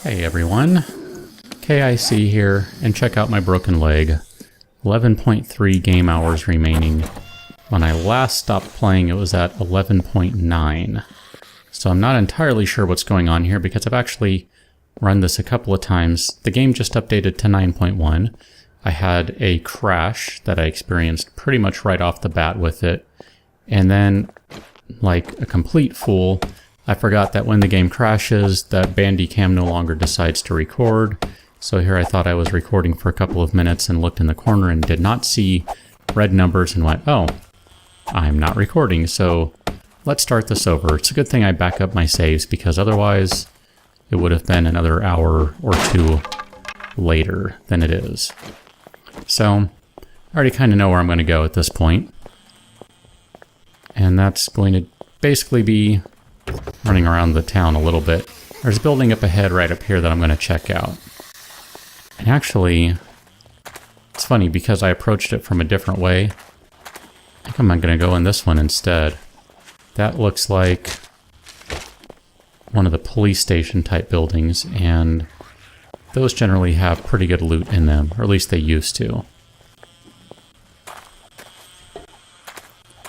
Hey everyone, KIC here, and check out my broken leg. 11.3 game hours remaining. When I last stopped playing it was at 11.9. So I'm not entirely sure what's going on here because I've actually run this a couple of times. The game just updated to 9.1. I had a crash that I experienced pretty much right off the bat with it. And then, like a complete fool, I forgot that when the game crashes, that Bandicam no longer decides to record. So here I thought I was recording for a couple of minutes and looked in the corner and did not see red numbers and went, oh, I'm not recording, so let's start this over. It's a good thing I back up my saves because otherwise it would have been another hour or two later than it is. So I already kind of know where I'm going to go at this point. And that's going to basically be running around the town a little bit. There's a building up ahead right up here that I'm going to check out. And actually, it's funny because I approached it from a different way. I think I'm going to go in this one instead. That looks like one of the police station type buildings, and those generally have pretty good loot in them, or at least they used to.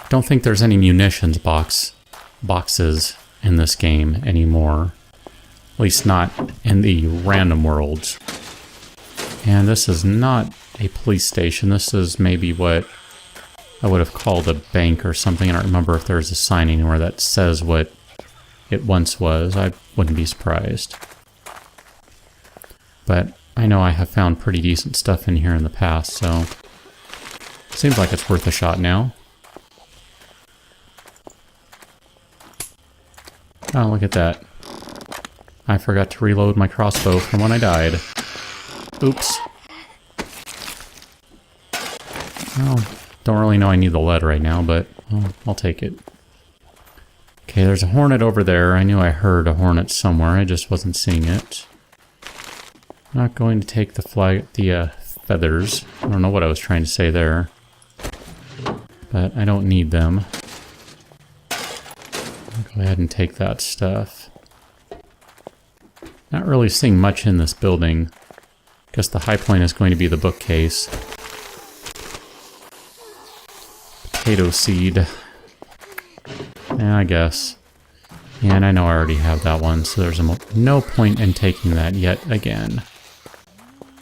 Don't think there's any munitions boxes in this game anymore. At least not in the random worlds. And this is not a police station. This is maybe what I would have called a bank or something. I don't remember if there's a sign anywhere that says what it once was. I wouldn't be surprised. But I know I have found pretty decent stuff in here in the past, so seems like it's worth a shot now. Oh, look at that. I forgot to reload my crossbow from when I died. Oops. Well, don't really know I need the lead right now, but I'll take it. Okay, there's a hornet over there. I knew I heard a hornet somewhere. I just wasn't seeing it. Not going to take the feathers. I don't know what I was trying to say there. But I don't need them. Go ahead and take that stuff. Not really seeing much in this building. Guess the high point is going to be the bookcase. Potato seed. Yeah, I guess. And I know I already have that one, so there's no point in taking that yet again.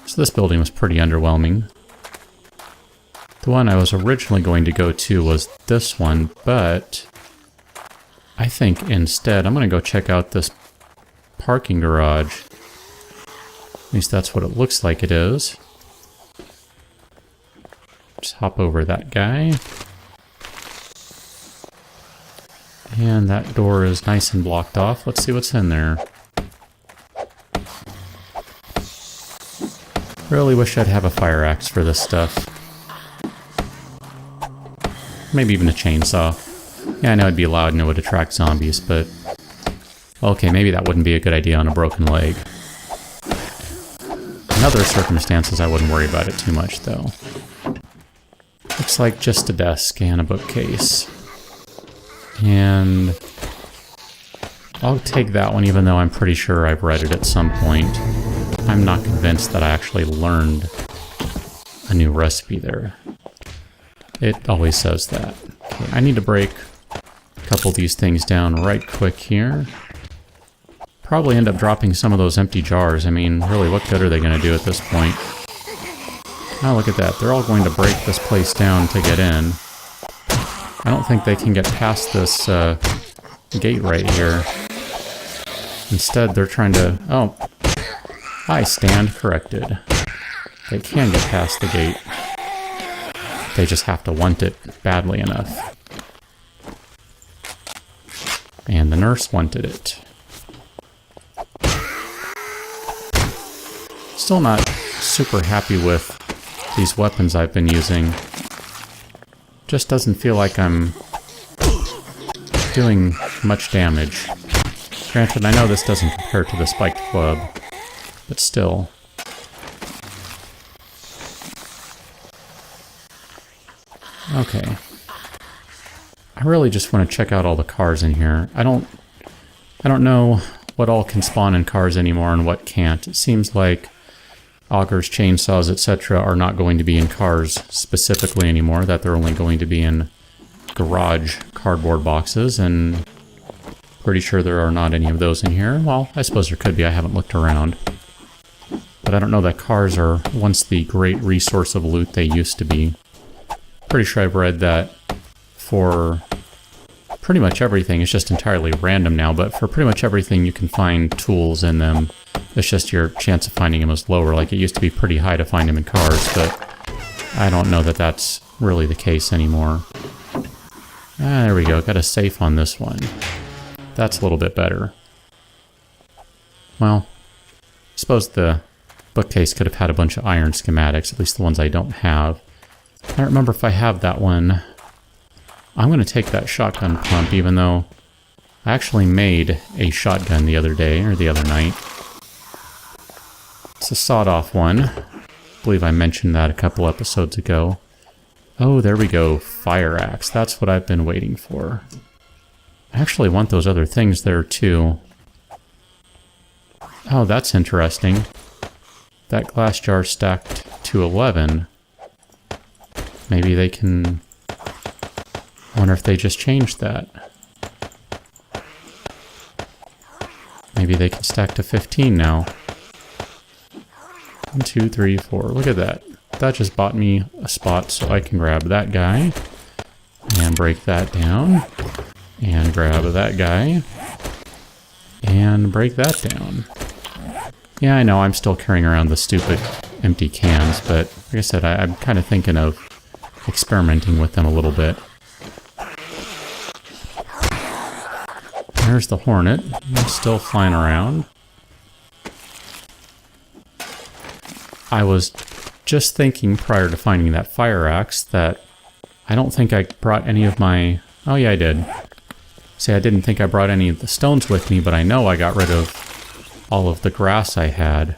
So this building was pretty underwhelming. The one I was originally going to go to was this one, but I think instead I'm going to go check out this parking garage. At least that's what it looks like it is. Just hop over that guy. And that door is nice and blocked off. Let's see what's in there. Really wish I'd have a fire axe for this stuff. Maybe even a chainsaw. Yeah, I know it'd be loud and it would attract zombies, but okay, maybe that wouldn't be a good idea on a broken leg. In other circumstances, I wouldn't worry about it too much, though. Looks like just a desk and a bookcase. And I'll take that one, even though I'm pretty sure I've read it at some point. I'm not convinced that I actually learned a new recipe there. It always says that. Okay, I need to break a couple of these things down right quick here. Probably end up dropping some of those empty jars. I mean, really, what good are they going to do at this point? Oh, look at that. They're all going to break this place down to get in. I don't think they can get past this gate right here. Instead, they're trying to... Oh, I stand corrected. They can get past the gate. They just have to want it badly enough. And the nurse wanted it. Still not super happy with these weapons I've been using. Just doesn't feel like I'm doing much damage. Granted, I know this doesn't compare to the spiked club, but still. Okay. I really just want to check out all the cars in here. I don't know what all can spawn in cars anymore and what can't. It seems like augers, chainsaws, etc. are not going to be in cars specifically anymore, that they're only going to be in garage cardboard boxes, and pretty sure there are not any of those in here. Well, I suppose there could be, I haven't looked around. But I don't know that cars are once the great resource of loot they used to be. Pretty sure I've read that for pretty much everything, it's just entirely random now, but for pretty much everything you can find tools in them. It's just your chance of finding them is lower. Like, it used to be pretty high to find them in cars, but I don't know that that's really the case anymore. Ah, there we go. Got a safe on this one. That's a little bit better. Well, I suppose the bookcase could have had a bunch of iron schematics, at least the ones I don't have. I don't remember if I have that one. I'm going to take that shotgun pump, even though I actually made a shotgun the other day, or the other night. It's a sawed-off one. I believe I mentioned that a couple episodes ago. Oh, there we go. Fire axe. That's what I've been waiting for. I actually want those other things there, too. Oh, that's interesting. That glass jar stacked to 11. Maybe they can... I wonder if they just changed that. Maybe they can stack to 15 now. 1, 2, 3, 4. Look at that. That just bought me a spot so I can grab that guy. And break that down. And grab that guy. And break that down. Yeah, I know I'm still carrying around the stupid empty cans, but like I said, I'm kind of thinking of experimenting with them a little bit. There's the Hornet. It's still flying around. I was just thinking prior to finding that fire axe that I don't think I brought any of my... Oh yeah, I did. See, I didn't think I brought any of the stones with me, but I know I got rid of all of the grass I had.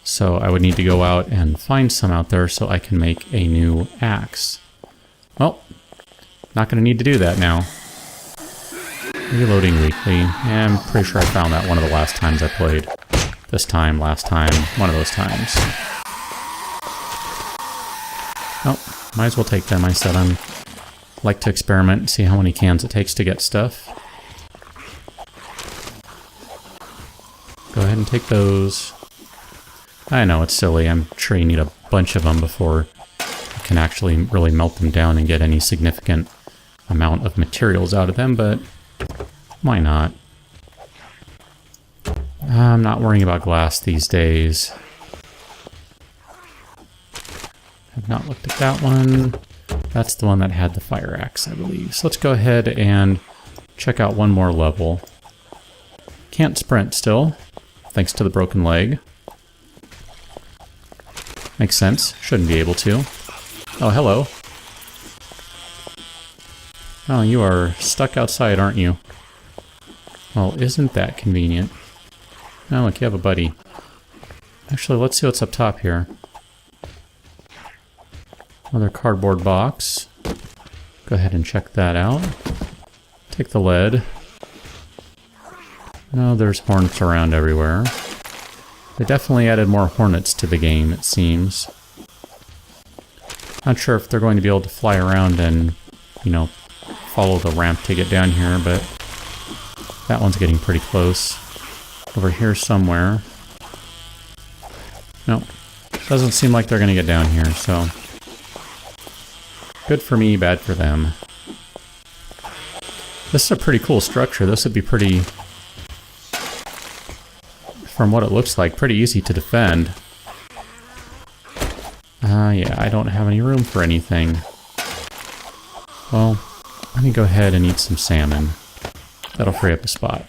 So I would need to go out and find some out there so I can make a new axe. Well, not going to need to do that now. Reloading weekly. Yeah, I'm pretty sure I found that one of the last times I played. This time, last time, one of those times. Oh, might as well take them. I said I like to experiment and see how many cans it takes to get stuff. Go ahead and take those. I know, it's silly. I'm sure you need a bunch of them before you can actually really melt them down and get any significant amount of materials out of them, but why not? I'm not worrying about glass these days. I've not looked at that one. That's the one that had the fire axe, I believe. So let's go ahead and check out one more level. Can't sprint still, thanks to the broken leg. Makes sense. Shouldn't be able to. Oh, hello. Oh, you are stuck outside, aren't you? Well, isn't that convenient? Oh, look, you have a buddy. Actually, let's see what's up top here. Another cardboard box. Go ahead and check that out. Take the lead. No, there's hornets around everywhere. They definitely added more hornets to the game, it seems. Not sure if they're going to be able to fly around and, you know, follow the ramp to get down here, but that one's getting pretty close. Over here somewhere. Nope. Doesn't seem like they're going to get down here, so... Good for me, bad for them. This is a pretty cool structure. This would be pretty... From what it looks like, pretty easy to defend. Yeah, I don't have any room for anything. Well, let me go ahead and eat some salmon. That'll free up a spot.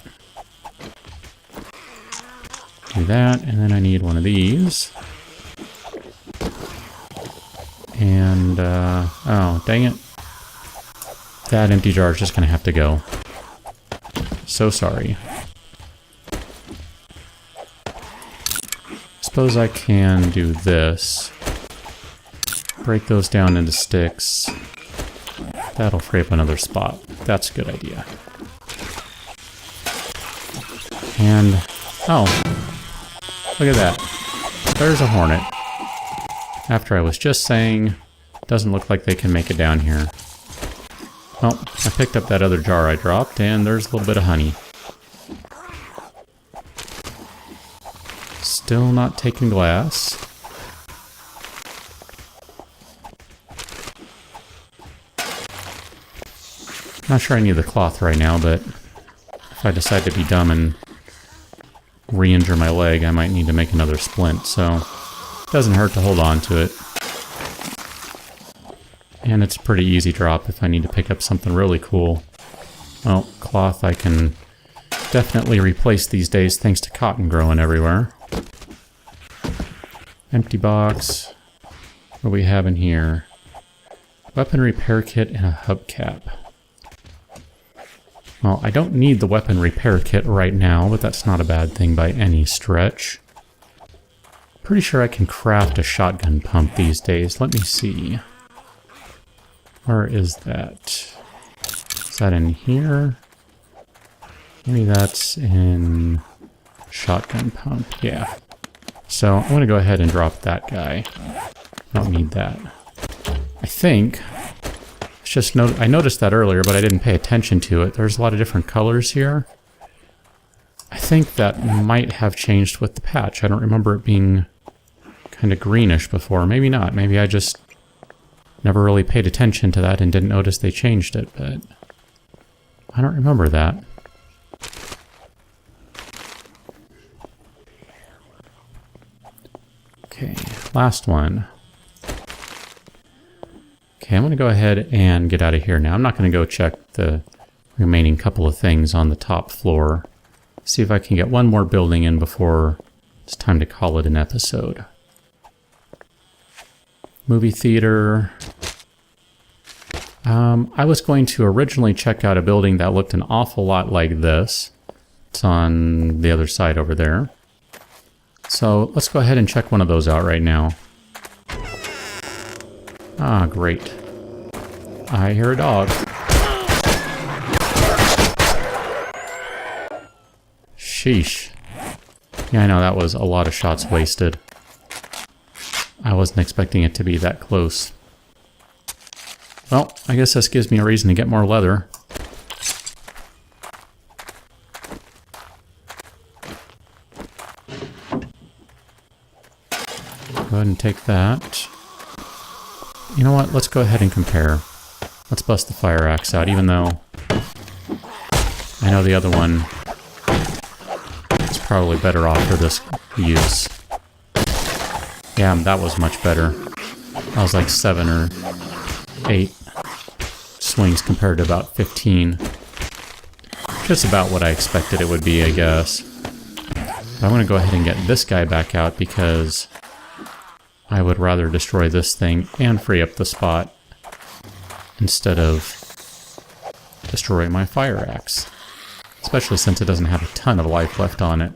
Do that, and then I need one of these. And, oh, dang it. That empty jar is just gonna have to go. So sorry. Suppose I can do this. Break those down into sticks. That'll free up another spot. That's a good idea. And, oh, look at that. There's a hornet. After I was just saying, doesn't look like they can make it down here. Well, I picked up that other jar I dropped, and there's a little bit of honey. Still not taking glass. Not sure I need the cloth right now, but if I decide to be dumb and re-injure my leg, I might need to make another splint, so it doesn't hurt to hold on to it. And it's a pretty easy drop if I need to pick up something really cool. Well, cloth I can definitely replace these days thanks to cotton growing everywhere. Empty box. What do we have in here? Weapon repair kit and a hubcap. Well, I don't need the weapon repair kit right now, but that's not a bad thing by any stretch. Pretty sure I can craft a shotgun pump these days. Let me see. Where is that? Is that in here? Maybe that's in shotgun pump. Yeah. So I'm going to go ahead and drop that guy. I don't need that. I think... I noticed that earlier, but I didn't pay attention to it. There's a lot of different colors here. I think that might have changed with the patch. I don't remember it being kind of greenish before. Maybe not. Maybe I just never really paid attention to that and didn't notice they changed it, but I don't remember that. Okay, last one. Okay, I'm going to go ahead and get out of here now. I'm not going to go check the remaining couple of things on the top floor. See if I can get one more building in before it's time to call it an episode. Movie theater. I was going to originally check out a building that looked an awful lot like this. It's on the other side over there. So let's go ahead and check one of those out right now. Ah, great. I hear a dog. Sheesh. Yeah, I know, that was a lot of shots wasted. I wasn't expecting it to be that close. Well, I guess this gives me a reason to get more leather. Go ahead and take that. You know what? Let's go ahead and compare. Let's bust the fire axe out, even though I know the other one is probably better off for this use. Yeah, that was much better. That was like 7 or 8 swings compared to about 15. Just about what I expected it would be, I guess. But I'm going to go ahead and get this guy back out because I would rather destroy this thing and free up the spot instead of destroy my fire axe. Especially since it doesn't have a ton of life left on it.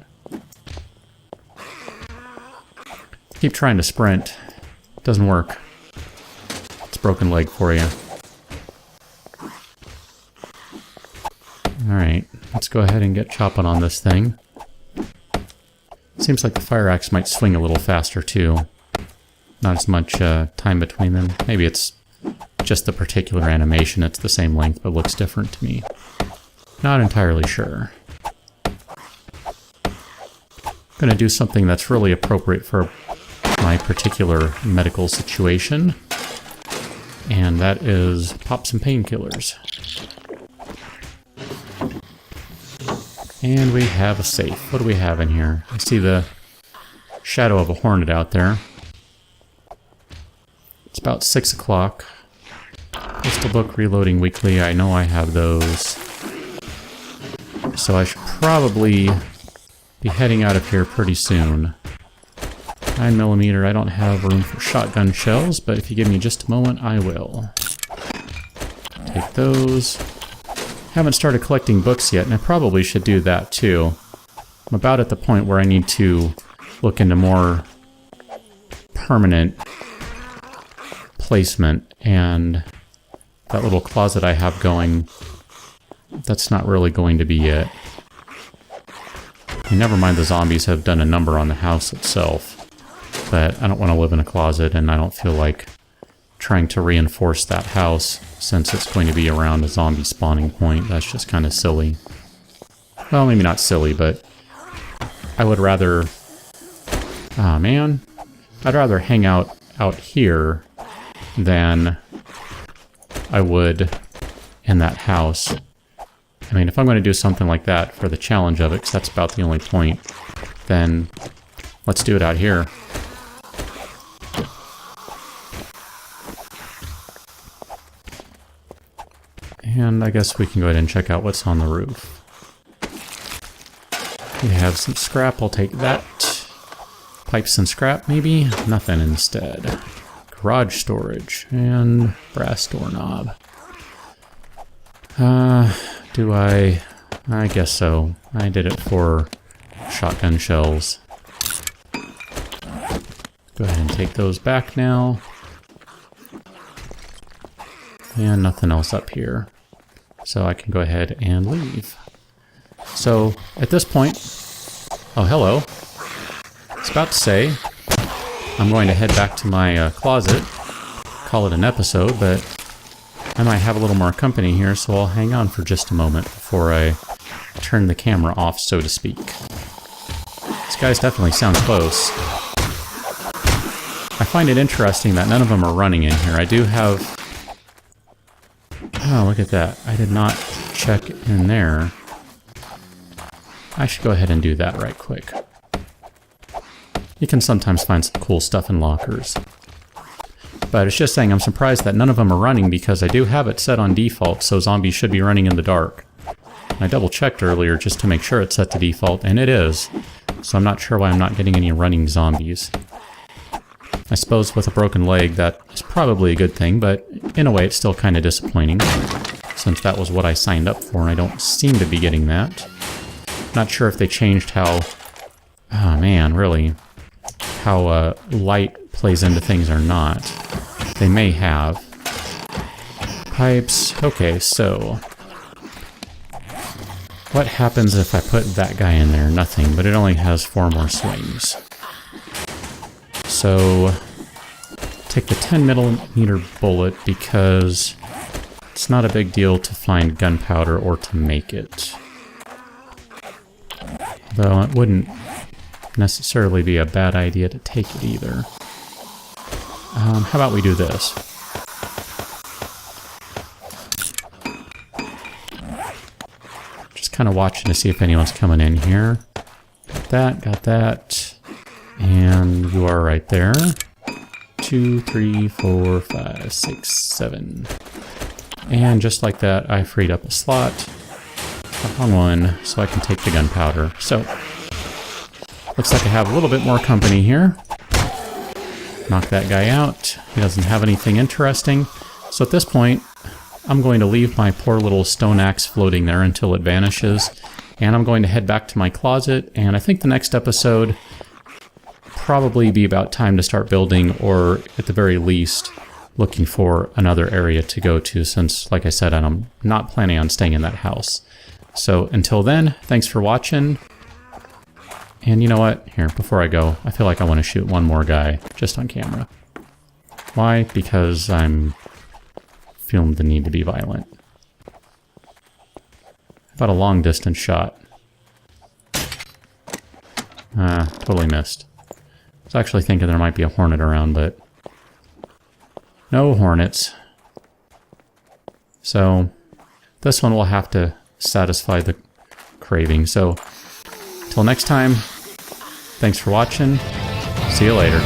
Keep trying to sprint. It doesn't work. It's a broken leg for you. Alright, let's go ahead and get chopping on this thing. Seems like the fire axe might swing a little faster too. Not as much time between them. Maybe it's just the particular animation. It's the same length but looks different to me. Not entirely sure. Gonna do something that's really appropriate for my particular medical situation. And that is pop some painkillers. And we have a safe. What do we have in here? I see the shadow of a hornet out there. It's about 6 o'clock. Pistol book reloading weekly. I know I have those. So I should probably be heading out of here pretty soon. 9mm, I don't have room for shotgun shells, but if you give me just a moment, I will. Take those. Haven't started collecting books yet, and I probably should do that too. I'm about at the point where I need to look into more permanent placement, and that little closet I have going, that's not really going to be it. I mean, never mind the zombies have done a number on the house itself. But I don't want to live in a closet, and I don't feel like trying to reinforce that house since it's going to be around a zombie spawning point. That's just kind of silly. Well, maybe not silly, but I would rather... Ah, man. I'd rather hang out here than I would in that house. I mean, if I'm going to do something like that for the challenge of it, because that's about the only point, then let's do it out here. And I guess we can go ahead and check out what's on the roof. We have some scrap, I'll take that. Pipes and scrap, maybe? Nothing instead. Garage storage, and brass doorknob. Do I guess so. I did it for shotgun shells. Go ahead and take those back now. And nothing else up here. So I can go ahead and leave. So, at this point... Oh, hello. I was about to say, I'm going to head back to my closet, call it an episode, but I might have a little more company here, so I'll hang on for just a moment before I turn the camera off, so to speak. These guys definitely sound close. I find it interesting that none of them are running in here. I do have... Oh, look at that. I did not check in there. I should go ahead and do that right quick. You can sometimes find some cool stuff in lockers. But it's just saying I'm surprised that none of them are running because I do have it set on default, so zombies should be running in the dark. I double checked earlier just to make sure it's set to default, and it is. So I'm not sure why I'm not getting any running zombies. I suppose with a broken leg that is probably a good thing, but in a way it's still kind of disappointing, since that was what I signed up for and I don't seem to be getting that. Not sure if they changed how... Oh man, really. How light plays into things or not. They may have. Pipes. Okay, so... What happens if I put that guy in there? Nothing, but it only has 4 more swings. So, take the 10mm bullet because it's not a big deal to find gunpowder or to make it. Though it wouldn't necessarily be a bad idea to take it either. How about we do this? Just kind of watching to see if anyone's coming in here. Got that. And you are right there. 2, 3, 4, 5, 6, 7. And just like that, I freed up a slot on one so I can take the gunpowder. So, looks like I have a little bit more company here. Knock that guy out. He doesn't have anything interesting. So at this point, I'm going to leave my poor little stone axe floating there until it vanishes. And I'm going to head back to my closet. And I think the next episode... probably be about time to start building, or at the very least looking for another area to go to, since like I said, I'm not planning on staying in that house. So until then, thanks for watching. And you know what, here, before I go, I feel like I want to shoot one more guy just on camera. Why? Because I'm feeling the need to be violent. About a long distance shot. Totally missed. I was actually thinking there might be a hornet around, but no hornets. So this one will have to satisfy the craving. So till next time, thanks for watching. See you later.